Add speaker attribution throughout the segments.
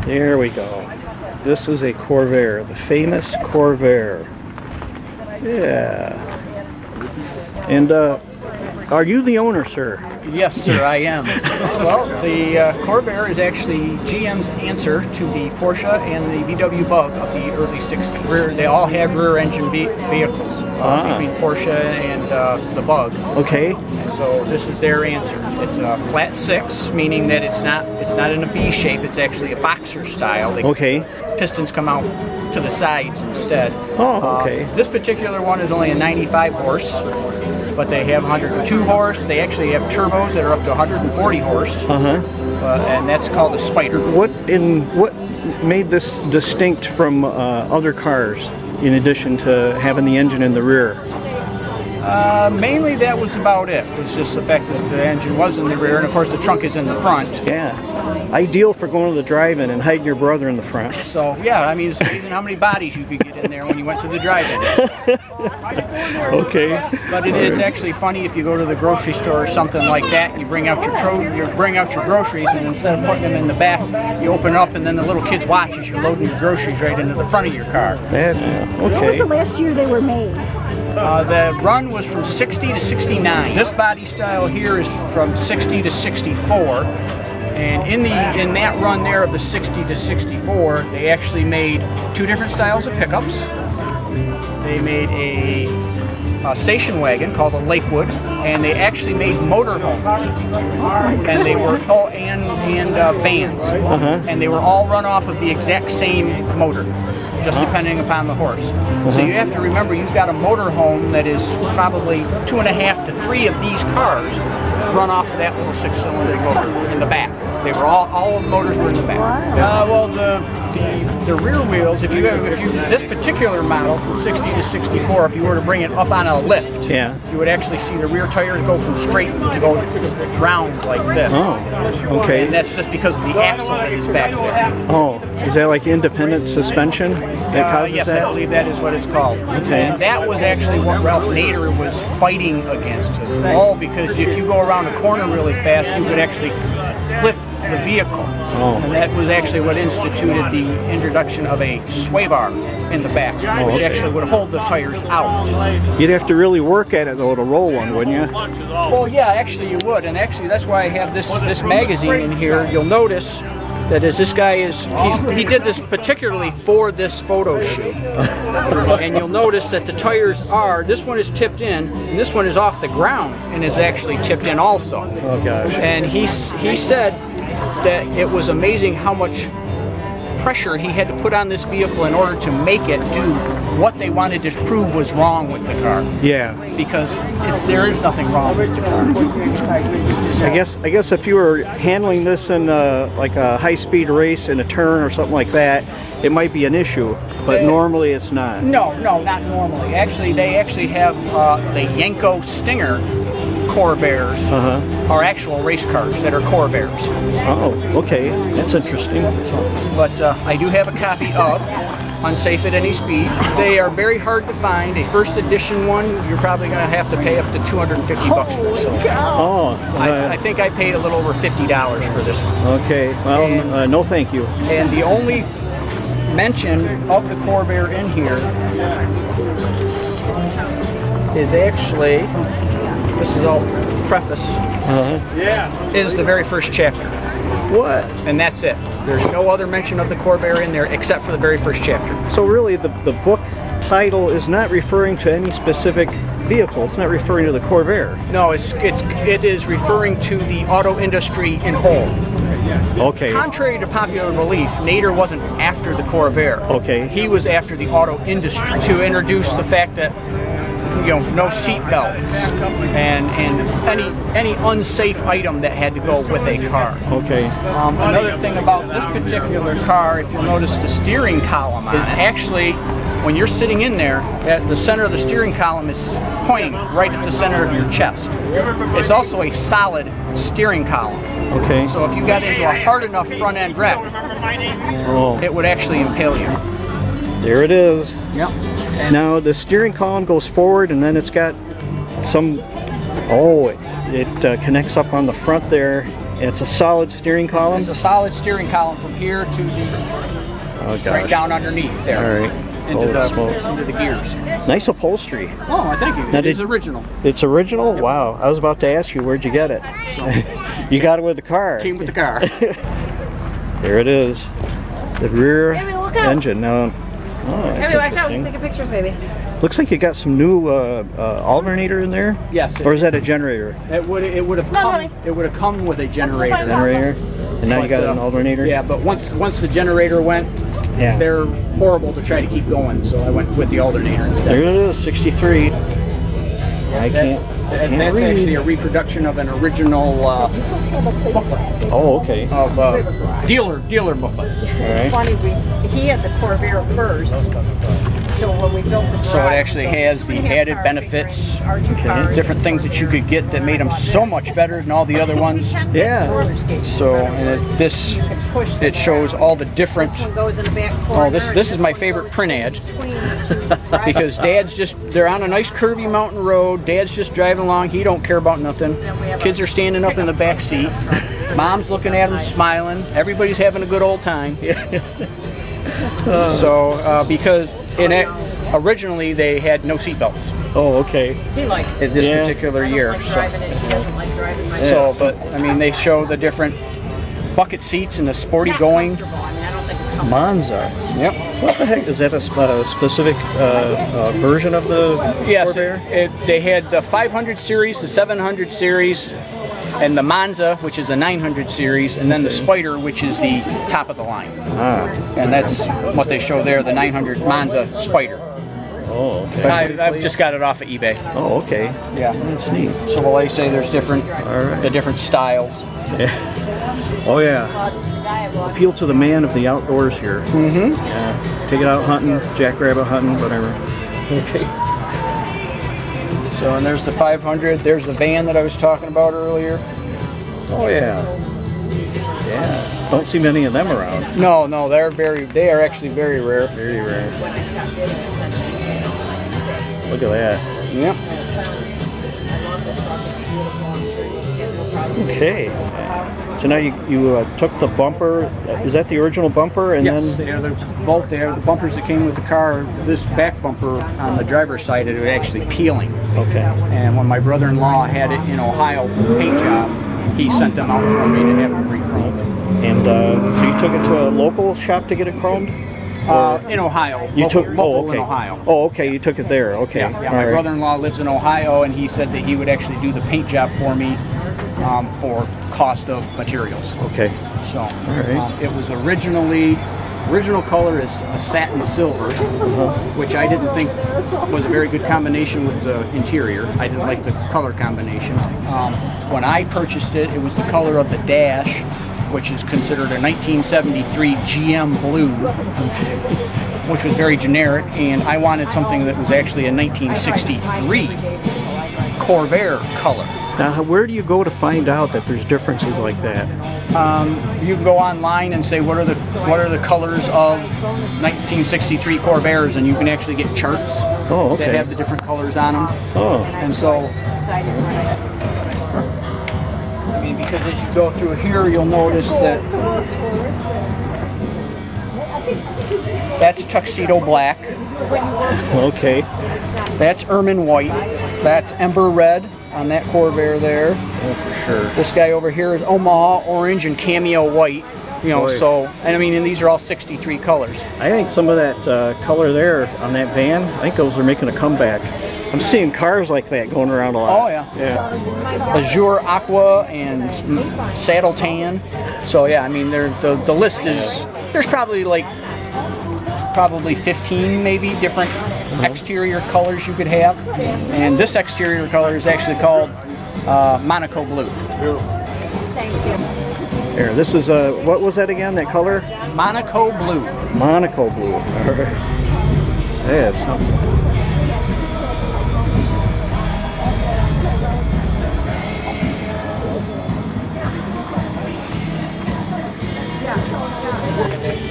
Speaker 1: There we go. This is a Corvair, the famous Corvair. Yeah. And are you the owner, sir?
Speaker 2: Yes, sir, I am. Well, the Corvair is actually GM's answer to the Porsche and the VW Bug of the early 60s. They all have rear-engine vehicles between Porsche and the Bug.
Speaker 1: Okay.
Speaker 2: And so this is their answer. It's a flat six, meaning that it's not in a V shape. It's actually a boxer style.
Speaker 1: Okay.
Speaker 2: Pistons come out to the sides instead.
Speaker 1: Oh, okay.
Speaker 2: This particular one is only a 95 horse. But they have 102 horse. They actually have turbos that are up to 140 horse. And that's called a Spider.
Speaker 1: What made this distinct from other cars, in addition to having the engine in the rear?
Speaker 2: Mainly that was about it. It was just the fact that the engine was in the rear, and of course the trunk is in the front.
Speaker 1: Yeah. Ideal for going to the drive-in and hiding your brother in the front.
Speaker 2: So yeah, I mean, it's amazing how many bodies you could get in there when you went to the drive-in.
Speaker 1: Okay.
Speaker 2: But it's actually funny if you go to the grocery store or something like that, and you bring out your groceries, and instead of putting them in the back, you open it up, and then the little kids watch as you're loading your groceries right into the front of your car.
Speaker 1: Okay.
Speaker 3: When was the last year they were made?
Speaker 2: The run was from 60 to 69. This body style here is from 60 to 64. And in that run there of the 60 to 64, they actually made two different styles of pickups. They made a station wagon called a Lakewood, and they actually made motorhomes. And they were vans, and they were all run off of the exact same motor, just depending upon the horse. So you have to remember, you've got a motorhome that is probably 2.5 to 3 of these cars run off of that little 6-cylinder motor in the back. They were all the motors were in the back. Well, the rear wheels, if you this particular model from 60 to 64, if you were to bring it up on a lift, you would actually see the rear tires go from straight to go round like this.
Speaker 1: Oh, okay.
Speaker 2: And that's just because of the axle that is back there.
Speaker 1: Oh, is that like independent suspension that causes
Speaker 2: yes,
Speaker 1: that?
Speaker 2: I believe that is what it's called.
Speaker 1: Okay.
Speaker 2: And that was actually what Ralph Nader was fighting against. All because if you go around a corner really fast, you could actually flip the vehicle. And that was actually what instituted the introduction of a sway bar in the back, which actually would hold the tires out.
Speaker 1: You'd have to really work at it though to roll one, wouldn't you?
Speaker 2: Well, yeah, actually you would, and actually that's why I have this magazine in here. You'll notice that as this guy he did this particularly for this photo shoot. And you'll notice that the tires this one is tipped in, and this one is off the ground and is actually tipped in also.
Speaker 1: Oh gosh.
Speaker 2: And he said that it was amazing how much pressure he had to put on this vehicle in order to make it do what they wanted to prove was wrong with the car.
Speaker 1: Yeah.
Speaker 2: Because there is nothing wrong with the car.
Speaker 1: I guess if you were handling this in like a high-speed race in a turn or something like that, it might be an issue, but normally it's not.
Speaker 2: No, not normally. Actually, they actually have the Yenko Stinger Corvairs are actual race cars that are Corvairs.
Speaker 1: Oh, okay. That's interesting.
Speaker 2: But I do have a copy of Unsafe at Any Speed. They are very hard to find. A first edition one, you're probably going to have to pay up to $250 for this. I think I paid a little over $50 for this one.
Speaker 1: Okay. Well, no thank you.
Speaker 2: And the only mention of the Corvair in here is actually, this is all preface, is the very first chapter.
Speaker 1: What?
Speaker 2: And that's it. There's no other mention of the Corvair in there except for the very first chapter.
Speaker 1: So really the book title is not referring to any specific vehicle. It's not referring to the Corvair.
Speaker 2: No, it is referring to the auto industry in whole.
Speaker 1: Okay.
Speaker 2: Contrary to popular belief, Nader wasn't after the Corvair.
Speaker 1: Okay.
Speaker 2: He was after the auto industry to introduce the fact that no seat belts and any unsafe item that had to go with a car.
Speaker 1: Okay.
Speaker 2: Another thing about this particular car, if you'll notice the steering column on it, actually, when you're sitting in there, at the center of the steering column is pointing right at the center of your chest. It's also a solid steering column.
Speaker 1: Okay.
Speaker 2: So if you got into a hard enough front end wreck, it would actually impale you.
Speaker 1: There it is.
Speaker 2: Yep.
Speaker 1: Now the steering column goes forward, and then it's got some. It connects up on the front there, It's a solid steering column?
Speaker 2: It's a solid steering column from here to the right down underneath there.
Speaker 1: All right.
Speaker 2: Into the gears.
Speaker 1: Nice upholstery.
Speaker 2: Oh, thank you. It is original.
Speaker 1: It's original? Yep. Wow. I was about to ask you, where'd you get it?
Speaker 2: So,
Speaker 1: you got it with the car.
Speaker 2: Came with the car.
Speaker 1: There it is. The rear engine. Now,
Speaker 3: Maybe watch out. Taking pictures, maybe.
Speaker 1: Looks like you got some new alternator in there.
Speaker 2: Yes.
Speaker 1: Or is that a generator?
Speaker 2: It would have come with a generator.
Speaker 1: And now you got an alternator.
Speaker 2: Yeah, but once the generator went, they're horrible to try to keep going. So I went with the alternator instead.
Speaker 1: There it is, 63. That's
Speaker 2: actually a reproduction of an original booklet.
Speaker 1: Oh, okay.
Speaker 2: Of dealer booklet.
Speaker 3: It's funny, he had the Corvair first. So when we built the garage,
Speaker 2: so it actually has the added benefits, different things that you could get that made them so much better than all the other ones.
Speaker 1: Yeah.
Speaker 2: So it shows all the different. Oh, this is my favorite print ad because they're on a nice curvy mountain road. Dad's just driving along. He don't care about nothing. Kids are standing up in the back seat. Mom's looking at him, smiling. Everybody's having a good old time. Because originally they had no seat belts.
Speaker 1: Oh, okay.
Speaker 2: In this particular year. But I mean, they show the different bucket seats and the sporty going.
Speaker 1: Monza.
Speaker 2: Yep.
Speaker 1: What the heck is that? A specific version of the Corvair?
Speaker 2: They had the 500 series, the 700 series, and the Monza, which is a 900 series, and then the Spider, which is the top of the line. And that's what they show there, the 900 Monza Spider.
Speaker 1: Oh, okay.
Speaker 2: I've just got it off of eBay.
Speaker 1: Oh, okay.
Speaker 2: Yeah,
Speaker 1: that's neat.
Speaker 2: So will I say there's the different styles.
Speaker 1: Yeah. Oh yeah. Appeal to the man of the outdoors here.
Speaker 2: Mm-hmm.
Speaker 1: Yeah. Take it out hunting, jackrabbit hunting, whatever. Okay.
Speaker 2: So and there's the 500. There's the van that I was talking about earlier.
Speaker 1: Oh yeah. Yeah. Don't see many of them around.
Speaker 2: No, they are actually very rare.
Speaker 1: Very rare. Look at that.
Speaker 2: Yep.
Speaker 1: Okay. So now you took the bumper. Is that the original bumper? And
Speaker 2: yes, they're both there. The bumpers that came with the car. This back bumper on the driver's side, it was actually peeling.
Speaker 1: Okay.
Speaker 2: And when my brother-in-law had it in Ohio for the paint job, he sent them out for me to have it re-chromed.
Speaker 1: And so you took it to a local shop to get it chromed?
Speaker 2: In Ohio.
Speaker 1: You
Speaker 2: local,
Speaker 1: took?
Speaker 2: local
Speaker 1: Oh, okay.
Speaker 2: In Ohio.
Speaker 1: Oh, okay. You took it there. Okay.
Speaker 2: Yeah. My brother-in-law lives in Ohio, and he said that he would actually do the paint job for me for cost of materials.
Speaker 1: Okay.
Speaker 2: So
Speaker 1: right.
Speaker 2: it was original color is a satin silver, which I didn't think was a very good combination with the interior. I didn't like the color combination. When I purchased it, it was the color of the dash, which is considered a 1973 GM blue, which was very generic, and I wanted something that was actually a 1963 Corvair color.
Speaker 1: Now, where do you go to find out that there's differences like that?
Speaker 2: You can go online and say what are the colors of 1963 Corvairs, and you can actually get charts that have the different colors on them.
Speaker 1: Oh.
Speaker 2: And so, I mean, because as you go through here, you'll notice that that's tuxedo black.
Speaker 1: Okay.
Speaker 2: That's ermine white. That's ember red on that Corvair there.
Speaker 1: Oh, for sure.
Speaker 2: This guy over here is Omaha orange and cameo white. You know, so, and I mean, and these are all 63 colors.
Speaker 1: I think some of that color there on that van, I think those are making a comeback. I'm seeing cars like that going around a lot.
Speaker 2: Oh, yeah.
Speaker 1: Yeah.
Speaker 2: Azure aqua and saddle tan. So, yeah, I mean, the list is, there's probably 15 maybe different exterior colors you could have. And this exterior color is actually called Monaco blue.
Speaker 3: Thank you.
Speaker 1: Here, this is what was that again? That color?
Speaker 2: Monaco blue.
Speaker 1: Monaco blue. All right. Yeah, something.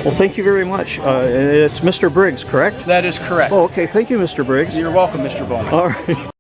Speaker 1: Well, thank you very much. It's Mr. Briggs, correct?
Speaker 2: That is correct.
Speaker 1: Oh, okay. Thank you, Mr. Briggs.
Speaker 2: You're welcome, Mr. Bowman.
Speaker 1: All right.